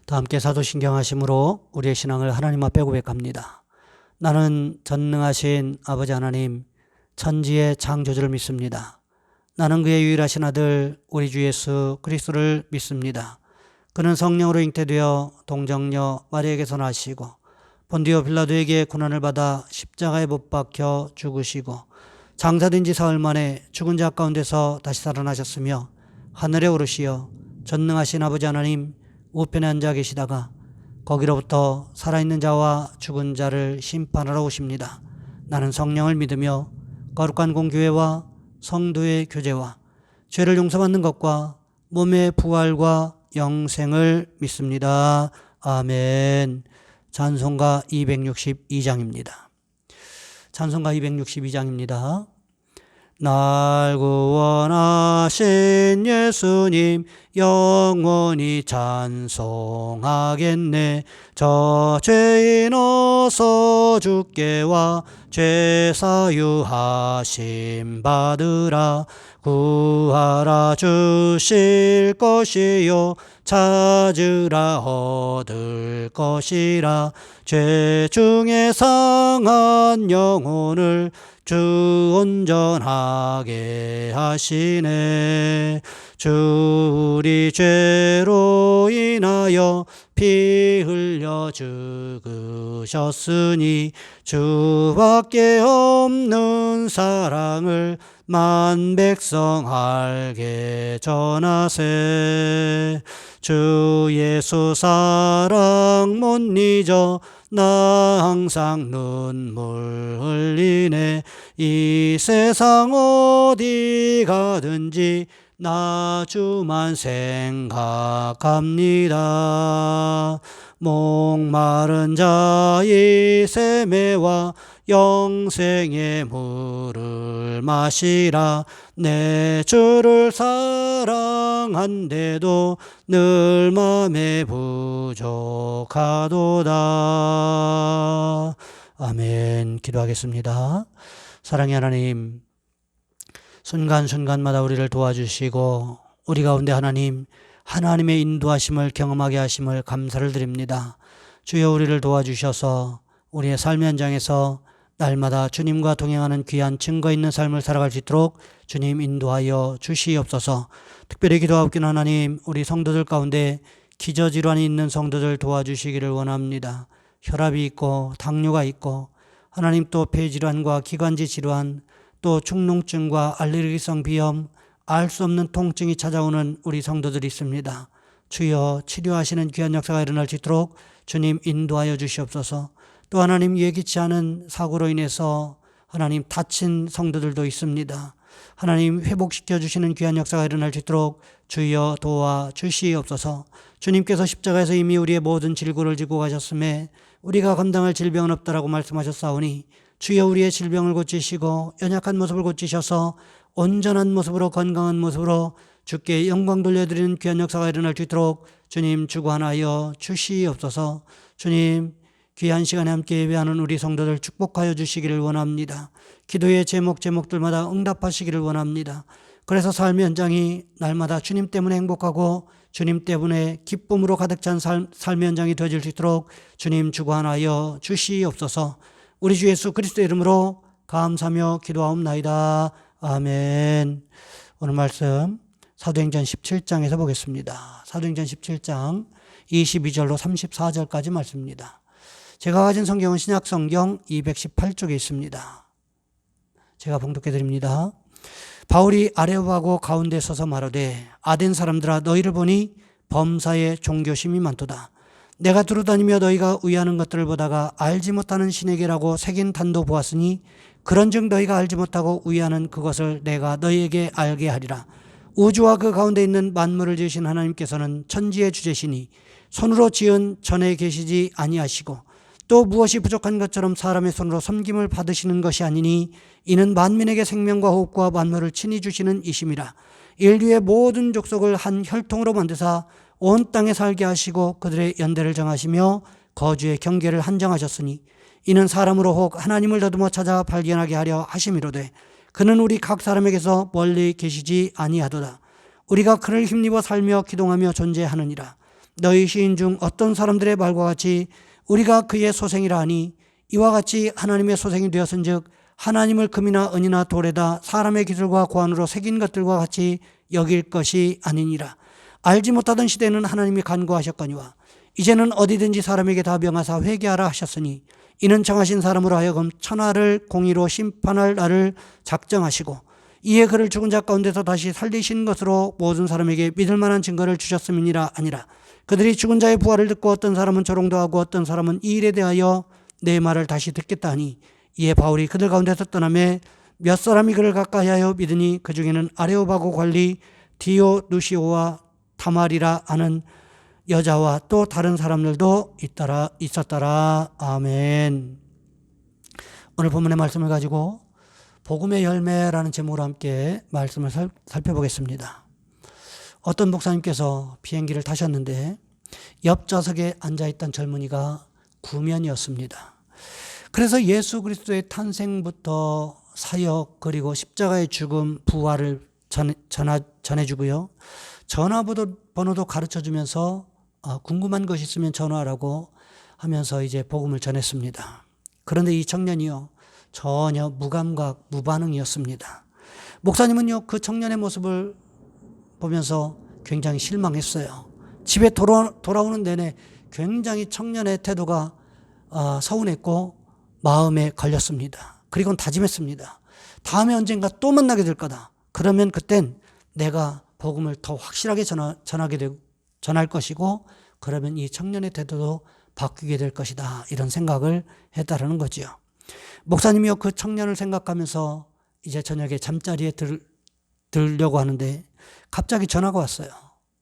다 함께 사도신경 하심으로 우리의 신앙을 하나님 앞에 고백합니다. 나는 전능하신 아버지 하나님, 천지의 창조주를 믿습니다. 나는 그의 유일하신 아들 우리 주 예수 그리스도를 믿습니다. 그는 성령으로 잉태되어 동정녀 마리아에게서 나시고 본디오 빌라도에게 고난을 받아 십자가에 못 박혀 죽으시고 장사된 지 사흘 만에 죽은 자 가운데서 다시 살아나셨으며 하늘에 오르시어 전능하신 아버지 하나님 우편에 앉아 계시다가 거기로부터 살아있는 자와 죽은 자를 심판하러 오십니다. 나는 성령을 믿으며 거룩한 공교회와 성도의 교제와 죄를 용서받는 것과 몸의 부활과 영생을 믿습니다. 아멘. 찬송가 262장입니다. 찬송가 262장입니다. 날 구원하신 예수님 영원히 찬송하겠네. 저 죄인 어서 주께 와 죄사유하심 받으라. 구하라 주실 것이요 찾으라 얻을 것이라. 죄 중에 상한 영혼을 주 온전하게 하시네. 주 우리 죄로 인하여 피 흘려 죽으셨으니 주밖에 없는 사랑을 만 백성 알게 전하세. 주 예수 사랑 못 잊어 나 항상 눈물 흘리네. 이 세상 어디 가든지 나 주만 생각합니다. 목마른 자의 세매와 영생의 물을 마시라. 내 주를 사랑한데도 늘 맘에 부족하도다. 아멘. 기도하겠습니다. 사랑의 하나님, 순간순간마다 우리를 도와주시고 우리 가운데 하나님의 인도하심을 경험하게 하심을 감사를 드립니다. 주여 우리를 도와주셔서 우리의 삶의 현장에서 날마다 주님과 동행하는 귀한 증거 있는 삶을 살아갈 수 있도록 주님 인도하여 주시옵소서. 특별히 기도하옵긴 하나님, 우리 성도들 가운데 기저질환이 있는 성도들 도와주시기를 원합니다. 혈압이 있고 당뇨가 있고 하나님 또 폐질환과 기관지 질환 또 축농증과 알레르기성 비염 알 수 없는 통증이 찾아오는 우리 성도들이 있습니다. 주여 치료하시는 귀한 역사가 일어날 수 있도록 주님 인도하여 주시옵소서. 또 하나님 예기치 않은 사고로 인해서 하나님 다친 성도들도 있습니다. 하나님 회복시켜 주시는 귀한 역사가 일어날 수 있도록 주여 도와 주시옵소서. 주님께서 십자가에서 이미 우리의 모든 질고를 지고 가셨음에 우리가 감당할 질병은 없다라고 말씀하셨사오니 주여 우리의 질병을 고치시고 연약한 모습을 고치셔서 온전한 모습으로 건강한 모습으로 주께 영광 돌려드리는 귀한 역사가 일어날 수 있도록 주님 주관하여 주시옵소서. 주님 귀한 시간에 함께 예배하는 우리 성도들 축복하여 주시기를 원합니다. 기도의 제목들마다 응답하시기를 원합니다. 그래서 삶의 현장이 날마다 주님 때문에 행복하고 주님 때문에 기쁨으로 가득 찬 삶의 현장이 되어질 수 있도록 주님 주관하여 주시옵소서. 우리 주 예수 그리스도의 이름으로 감사하며 기도하옵나이다. 아멘. 오늘 말씀 사도행전 17장에서 보겠습니다. 사도행전 17장 22절로 34절까지 말씀입니다. 제가 가진 성경은 신약성경 218쪽에 있습니다. 제가 봉독해 드립니다. 바울이 아레오하고 가운데 서서 말하되 아덴 사람들아 너희를 보니 범사에 종교심이 많도다. 내가 두루다니며 너희가 의하는 것들을 보다가 알지 못하는 신에게라고 새긴 단도 보았으니 그런즉 너희가 알지 못하고 의하는 그것을 내가 너희에게 알게 하리라. 우주와 그 가운데 있는 만물을 지으신 하나님께서는 천지의 주제시니 손으로 지은 전에 계시지 아니하시고 또 무엇이 부족한 것처럼 사람의 손으로 섬김을 받으시는 것이 아니니 이는 만민에게 생명과 호흡과 만물을 친히 주시는 이심이라. 인류의 모든 족속을 한 혈통으로 만드사 온 땅에 살게 하시고 그들의 연대를 정하시며 거주의 경계를 한정하셨으니 이는 사람으로 혹 하나님을 더듬어 찾아 발견하게 하려 하심이로되 그는 우리 각 사람에게서 멀리 계시지 아니하도다. 우리가 그를 힘입어 살며 기동하며 존재하느니라. 너희 시인 중 어떤 사람들의 말과 같이 우리가 그의 소생이라 하니 이와 같이 하나님의 소생이 되었은즉 하나님을 금이나 은이나 돌에다 사람의 기술과 고안으로 새긴 것들과 같이 여길 것이 아니니라. 알지 못하던 시대는 하나님이 간구하셨거니와 이제는 어디든지 사람에게 다 명하사 회개하라 하셨으니 이는 정하신 사람으로 하여금 천하를 공의로 심판할 날을 작정하시고 이에 그를 죽은 자 가운데서 다시 살리신 것으로 모든 사람에게 믿을 만한 증거를 주셨음이니라. 아니라 그들이 죽은 자의 부활을 듣고 어떤 사람은 조롱도 하고 어떤 사람은 이 일에 대하여 내 말을 다시 듣겠다 하니 이에 바울이 그들 가운데서 떠나매 몇 사람이 그를 가까이하여 믿으니 그 중에는 아레오바고 관리 디오누시오와 타말이라 하는 여자와 또 다른 사람들도 있었더라. 아멘. 오늘 본문의 말씀을 가지고 복음의 열매라는 제목으로 함께 말씀을 살펴보겠습니다. 어떤 목사님께서 비행기를 타셨는데 옆 좌석에 앉아있던 젊은이가 구면이었습니다. 그래서 예수 그리스도의 탄생부터 사역 그리고 십자가의 죽음 부활을 전해주고요. 전화번호도 가르쳐주면서 궁금한 것이 있으면 전화하라고 하면서 이제 복음을 전했습니다. 그런데 이 청년이요 전혀 무감각 무반응이었습니다. 목사님은요 그 청년의 모습을 보면서 굉장히 실망했어요. 집에 돌아오는 내내 굉장히 청년의 태도가 서운했고 마음에 걸렸습니다. 그리고는 다짐했습니다. 다음에 언젠가 또 만나게 될 거다. 그러면 그땐 내가 복음을 더 확실하게 전할 것이고 그러면 이 청년의 태도도 바뀌게 될 것이다. 이런 생각을 했다라는 거죠. 목사님이요 그 청년을 생각하면서 이제 저녁에 잠자리에 들려고 하는데 갑자기 전화가 왔어요.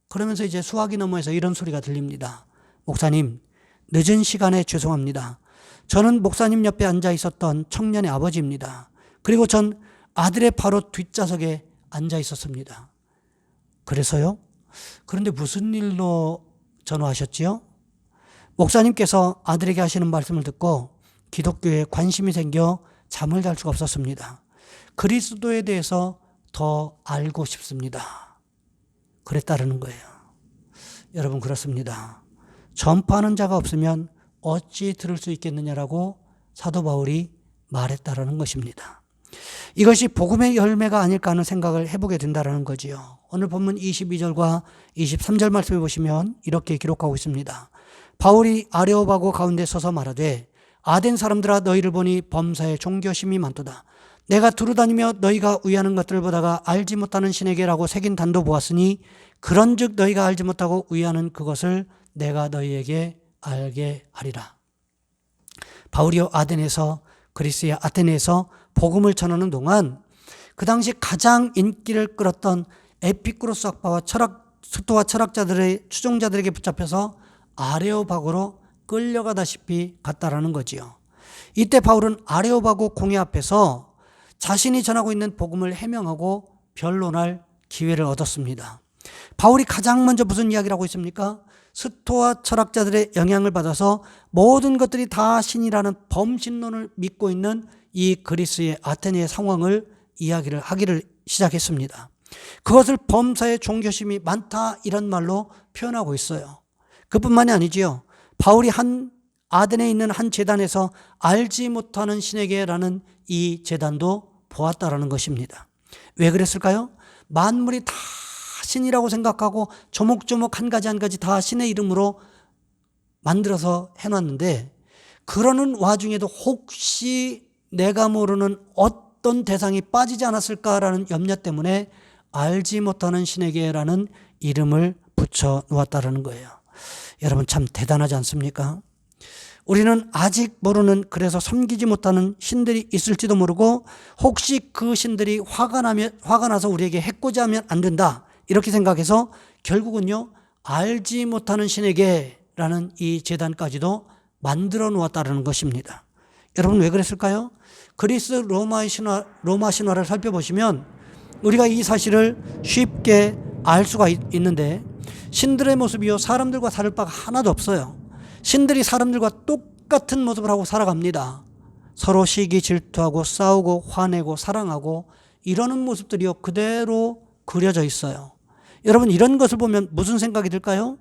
그러면서 이제 수화기 너머에서 이런 소리가 들립니다. 목사님, 늦은 시간에 죄송합니다. 저는 목사님 옆에 앉아 있었던 청년의 아버지입니다. 그리고 전 아들의 바로 뒷좌석에 앉아 있었습니다. 그래서요? 그런데 무슨 일로 전화하셨지요? 목사님께서 아들에게 하시는 말씀을 듣고 기독교에 관심이 생겨 잠을 잘 수가 없었습니다. 그리스도에 대해서 더 알고 싶습니다. 그랬다는 거예요. 여러분 그렇습니다. 전파하는 자가 없으면 어찌 들을 수 있겠느냐라고 사도 바울이 말했다라는 것입니다. 이것이 복음의 열매가 아닐까 하는 생각을 해보게 된다는 거지요. 오늘 본문 22절과 23절 말씀해 보시면 이렇게 기록하고 있습니다. 바울이 아레오바고 가운데 서서 말하되 아덴 사람들아 너희를 보니 범사에 종교심이 많도다. 내가 두루다니며 너희가 위하는 것들을 보다가 알지 못하는 신에게라고 새긴 단도 보았으니 그런즉 너희가 알지 못하고 위하는 그것을 내가 너희에게 알게 하리라. 바울이요 아덴에서 그리스의 아테네에서 복음을 전하는 동안 그 당시 가장 인기를 끌었던 에피쿠로스 학파와 스토아 철학자들의 추종자들에게 붙잡혀서 아레오바고로 끌려가다시피 갔다라는 거지요. 이때 바울은 아레오바고 공회 앞에서 자신이 전하고 있는 복음을 해명하고 변론할 기회를 얻었습니다. 바울이 가장 먼저 무슨 이야기를 하고 있습니까? 스토아 철학자들의 영향을 받아서 모든 것들이 다 신이라는 범신론을 믿고 있는 이 그리스의 아테네의 상황을 이야기를 하기를 시작했습니다. 그것을 범사에 종교심이 많다 이런 말로 표현하고 있어요. 그뿐만이 아니지요. 바울이 아덴에 있는 한 제단에서 알지 못하는 신에게라는 이 제단도 보았다라는 것입니다. 왜 그랬을까요? 만물이 다 신이라고 생각하고 조목조목 한 가지 한 가지 다 신의 이름으로 만들어서 해놨는데 그러는 와중에도 혹시 내가 모르는 어떤 대상이 빠지지 않았을까라는 염려 때문에 알지 못하는 신에게라는 이름을 붙여 놓았다라는 거예요. 여러분 참 대단하지 않습니까? 우리는 아직 모르는 그래서 섬기지 못하는 신들이 있을지도 모르고 혹시 그 신들이 화가 나서 우리에게 해코지하면 안 된다 이렇게 생각해서 결국은요 알지 못하는 신에게라는 이 제단까지도 만들어 놓았다는 것입니다. 여러분 왜 그랬을까요? 그리스 로마 신화를 살펴보시면 우리가 이 사실을 쉽게 알 수가 있는데 신들의 모습이요 사람들과 다를 바가 하나도 없어요. 신들이 사람들과 똑같은 모습을 하고 살아갑니다. 서로 시기 질투하고 싸우고 화내고 사랑하고 이러는 모습들이요 그대로 그려져 있어요. 여러분 이런 것을 보면 무슨 생각이 들까요?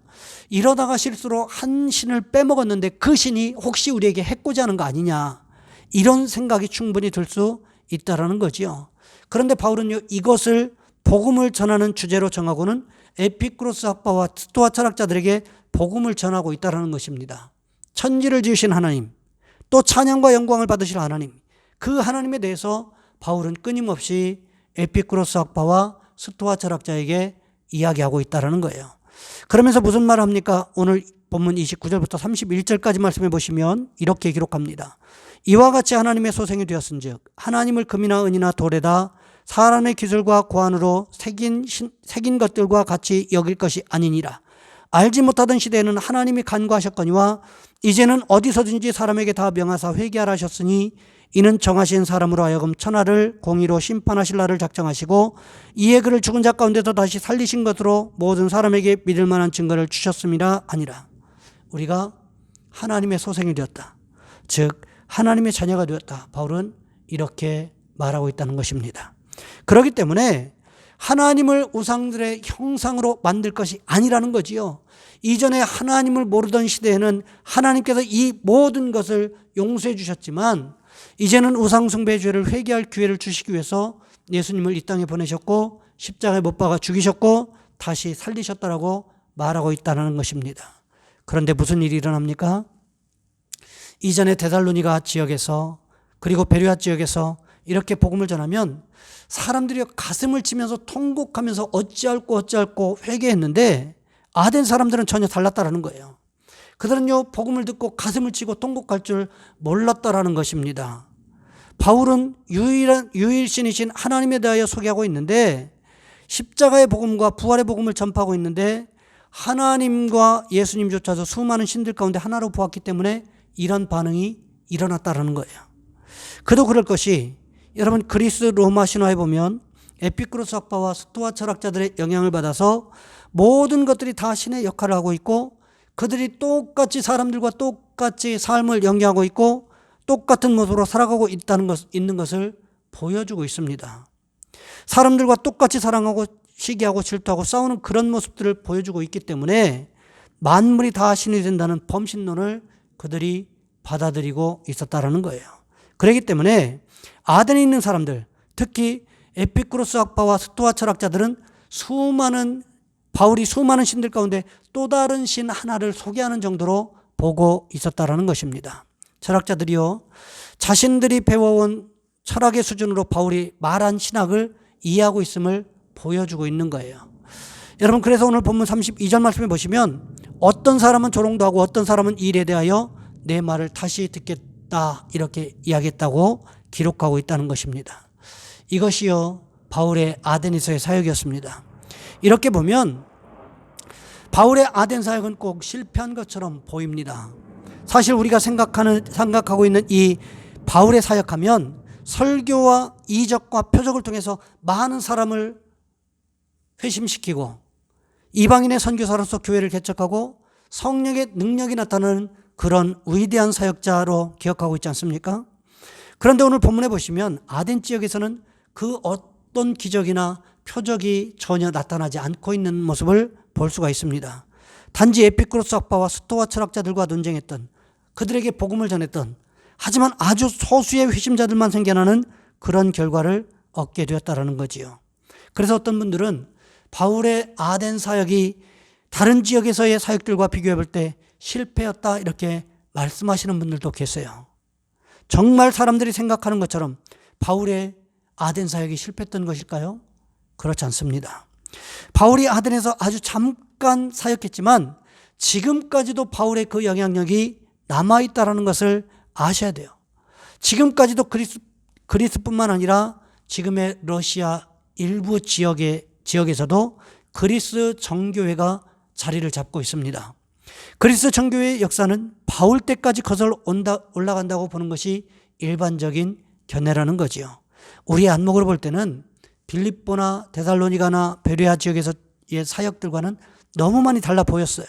이러다가 실수로 한 신을 빼먹었는데 그 신이 혹시 우리에게 해코지 하는 거 아니냐, 이런 생각이 충분히 들 수 있다라는 거지요. 그런데 바울은요, 이것을 복음을 전하는 주제로 정하고는 에피쿠로스 학파와 스토아 철학자들에게 복음을 전하고 있다는 것입니다. 천지를 지으신 하나님, 또 찬양과 영광을 받으실 하나님, 그 하나님에 대해서 바울은 끊임없이 에피쿠로스 학파와 스토아 철학자에게 이야기하고 있다는 거예요. 그러면서 무슨 말을 합니까? 오늘 본문 29절부터 31절까지 말씀해 보시면 이렇게 기록합니다. 이와 같이 하나님의 소생이 되었은즉 하나님을 금이나 은이나 돌에다 사람의 기술과 고안으로 새긴 것들과 같이 여길 것이 아니니라. 알지 못하던 시대에는 하나님이 간구하셨거니와 이제는 어디서든지 사람에게 다 명하사 회개하라 하셨으니 이는 정하신 사람으로 하여금 천하를 공의로 심판하실 날을 작정하시고 이에 그를 죽은 자 가운데서 다시 살리신 것으로 모든 사람에게 믿을 만한 증거를 주셨음이라 하니라. 우리가 하나님의 소생이 되었다, 즉 하나님의 자녀가 되었다, 바울은 이렇게 말하고 있다는 것입니다. 그렇기 때문에 하나님을 우상들의 형상으로 만들 것이 아니라는 거지요. 이전에 하나님을 모르던 시대에는 하나님께서 이 모든 것을 용서해 주셨지만 이제는 우상숭배의 죄를 회개할 기회를 주시기 위해서 예수님을 이 땅에 보내셨고 십자가에 못 박아 죽이셨고 다시 살리셨다라고 말하고 있다는 것입니다. 그런데 무슨 일이 일어납니까? 이전에 데살로니가 지역에서 그리고 베레아 지역에서 이렇게 복음을 전하면 사람들이 가슴을 치면서 통곡하면서 어찌할꼬 회개했는데 아덴 사람들은 전혀 달랐다라는 거예요. 그들은요, 복음을 듣고 가슴을 치고 통곡할 줄 몰랐다라는 것입니다. 바울은 유일신이신 하나님에 대하여 소개하고 있는데 십자가의 복음과 부활의 복음을 전파하고 있는데 하나님과 예수님조차도 수많은 신들 가운데 하나로 보았기 때문에 이런 반응이 일어났다라는 거예요. 그도 그럴 것이, 여러분 그리스 로마 신화에 보면 에피쿠로스 학파와 스토아 철학자들의 영향을 받아서 모든 것들이 다 신의 역할을 하고 있고 그들이 똑같이 사람들과 똑같이 삶을 연기하고 있고 똑같은 모습으로 살아가고 있는 것을 보여주고 있습니다. 사람들과 똑같이 사랑하고 시기하고 질투하고 싸우는 그런 모습들을 보여주고 있기 때문에 만물이 다 신이 된다는 범신론을 그들이 받아들이고 있었다라는 거예요. 그렇기 때문에 아덴에 있는 사람들, 특히 에피쿠로스 학파와 스토아 철학자들은 바울이 수많은 신들 가운데 또 다른 신 하나를 소개하는 정도로 보고 있었다라는 것입니다. 철학자들이요, 자신들이 배워온 철학의 수준으로 바울이 말한 신학을 이해하고 있음을 보여주고 있는 거예요. 여러분, 그래서 오늘 본문 32절 말씀해 보시면 어떤 사람은 조롱도 하고 어떤 사람은 이 일에 대하여 내 말을 다시 듣겠다 이렇게 이야기했다고 기록하고 있다는 것입니다. 이것이요, 바울의 아덴에서의 사역이었습니다. 이렇게 보면 바울의 아덴 사역은 꼭 실패한 것처럼 보입니다. 사실 우리가 생각하고 있는 이 바울의 사역하면 설교와 이적과 표적을 통해서 많은 사람을 회심시키고 이방인의 선교사로서 교회를 개척하고 성령의 능력이 나타나는 그런 위대한 사역자로 기억하고 있지 않습니까? 그런데 오늘 본문에 보시면 아덴 지역에서는 그 어떤 기적이나 표적이 전혀 나타나지 않고 있는 모습을 볼 수가 있습니다. 단지 에피쿠로스 학파와 스토아 철학자들과 논쟁했던, 그들에게 복음을 전했던, 하지만 아주 소수의 회심자들만 생겨나는 그런 결과를 얻게 되었다는 거지요. 그래서 어떤 분들은 바울의 아덴 사역이 다른 지역에서의 사역들과 비교해 볼 때 실패였다 이렇게 말씀하시는 분들도 계세요. 정말 사람들이 생각하는 것처럼 바울의 아덴 사역이 실패했던 것일까요? 그렇지 않습니다. 바울이 아덴에서 아주 잠깐 사역했지만 지금까지도 바울의 그 영향력이 남아있다는 것을 아셔야 돼요. 지금까지도 그리스뿐만 아니라 지금의 러시아 일부 지역에서도 그리스 정교회가 자리를 잡고 있습니다. 그리스 정교회의 역사는 바울 때까지 거슬러 올라간다고 보는 것이 일반적인 견해라는 거지요. 우리의 안목으로 볼 때는 빌립보나 데살로니가나 베레아 지역에서의 사역들과는 너무 많이 달라 보였어요.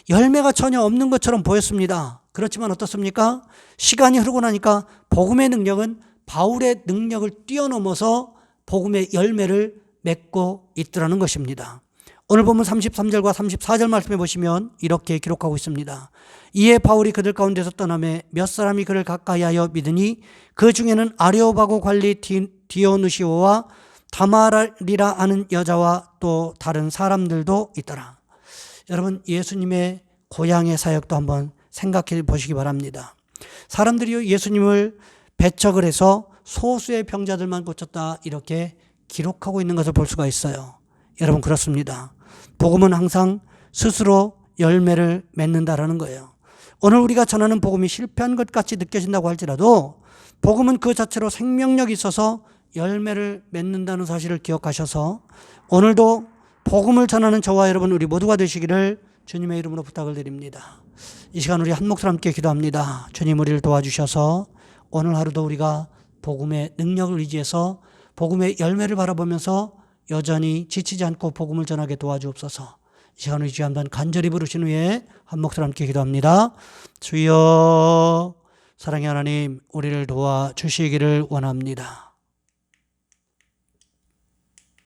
열매가 전혀 없는 것처럼 보였습니다. 그렇지만 어떻습니까? 시간이 흐르고 나니까 복음의 능력은 바울의 능력을 뛰어넘어서 복음의 열매를 맺고 있더라는 것입니다. 오늘 본문 33절과 34절 말씀해 보시면 이렇게 기록하고 있습니다. 이에 바울이 그들 가운데서 떠나매 몇 사람이 그를 가까이하여 믿으니 그 중에는 아레오바고 관리 디오누시오와 다마리라 하는 여자와 또 다른 사람들도 있더라. 여러분, 예수님의 고향의 사역도 한번 생각해 보시기 바랍니다. 사람들이 예수님을 배척을 해서 소수의 병자들만 고쳤다 이렇게 기록하고 있는 것을 볼 수가 있어요. 여러분, 그렇습니다. 복음은 항상 스스로 열매를 맺는다라는 거예요. 오늘 우리가 전하는 복음이 실패한 것 같이 느껴진다고 할지라도 복음은 그 자체로 생명력이 있어서 열매를 맺는다는 사실을 기억하셔서 오늘도 복음을 전하는 저와 여러분 우리 모두가 되시기를 주님의 이름으로 부탁을 드립니다. 이 시간 우리 한 목소리 함께 기도합니다. 주님, 우리를 도와주셔서 오늘 하루도 우리가 복음의 능력을 의지해서 복음의 열매를 바라보면서 여전히 지치지 않고 복음을 전하게 도와주옵소서. 이 시간 우리 주여 한번 간절히 부르신 후에 한 목소리 함께 기도합니다. 주여, 사랑의 하나님, 우리를 도와주시기를 원합니다.